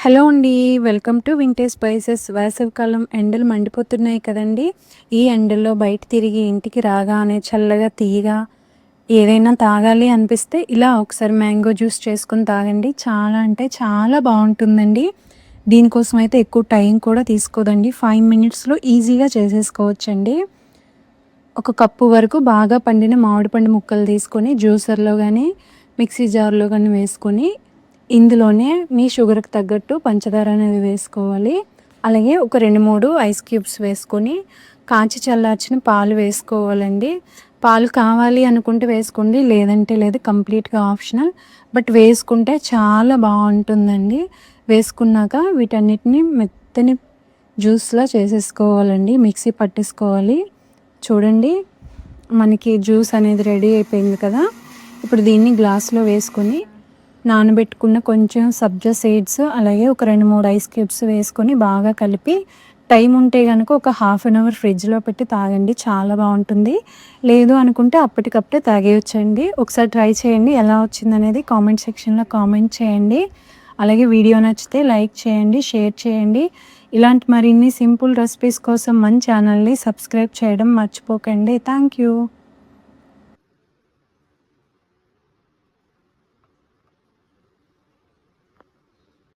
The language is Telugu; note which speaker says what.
Speaker 1: హలో అండి. Welcome to vintage spices. వేసవికాలం ఎండలు మండిపోతున్నాయి కదండీ! ఈ ఎండల్లో బయట తిరిగి ఇంటికి రాగానే చల్లగా తీయగా ఏదైనా తాగాలి అనిపిస్తే ఇలా ఒకసారి మ్యాంగో జ్యూస్ చేసుకొని తాగండి. చాలా అంటే చాలా బావుంటుందండి. దీనికోసం అయితే ఎక్కువ టైం కూడా తీసుకోదండి. 5 మినిట్స్‌లో ఈజీగా చేసేసుకోవచ్చండి. ఒక కప్పు వరకు బాగా పండిన మామిడి పండు ముక్కలు తీసుకొని జ్యూసర్‌లో గానీ, మిక్సీ జార్‌లో గానీ వేసుకొని ఇందులోనే మీ షుగర్‌కి తగ్గట్టు పంచదార అనేది వేసుకోవాలి. అలాగే ఒక 2, 3 ఐస్ క్యూబ్స్ వేసుకొని కాచి చల్లార్చిన పాలు వేసుకోవాలండి. పాలు కావాలి అనుకుంటే వేసుకోండి. లేదంటే లేదు. కంప్లీట్‌గా ఆప్షనల్. బట్ వేసుకుంటే చాలా బావుంటుందండి. వేసుకున్నాక వీటన్నిటిని మెత్తని జ్యూస్‌లా చేసేసుకోవాలండి. మిక్సీ పట్టేసుకోవాలి. చూడండి మనకి జ్యూస్ అనేది రెడీ అయిపోయింది కదా! ఇప్పుడు దీన్ని గ్లాస్‌లో వేసుకొని నానబెట్టుకున్న కొంచెం సబ్జా సీడ్స్ అలాగే ఒక 2, 3 ఐస్ క్యూబ్స్ వేసుకొని బాగా కలిపి టైం ఉంటే గనుక ఒక హాఫ్ అన్ అవర్ ఫ్రిడ్జ్‌లో పెట్టి తాగండి. చాలా బావుంటుంది. లేదు అనుకుంటే అప్పటికప్పుడే తాగేయొచ్చండి. ఒకసారి ట్రై చేయండి. ఎలా వచ్చిందనేది కామెంట్ సెక్షన్‌లో కామెంట్ చేయండి. అలాగే వీడియో నచ్చితే లైక్ చేయండి, షేర్ చేయండి. ఇలాంటి మరిన్ని సింపుల్ రెసిపీస్ కోసం మన ఛానల్‌ని సబ్స్క్రైబ్ చేయడం మర్చిపోకండి. Thank you.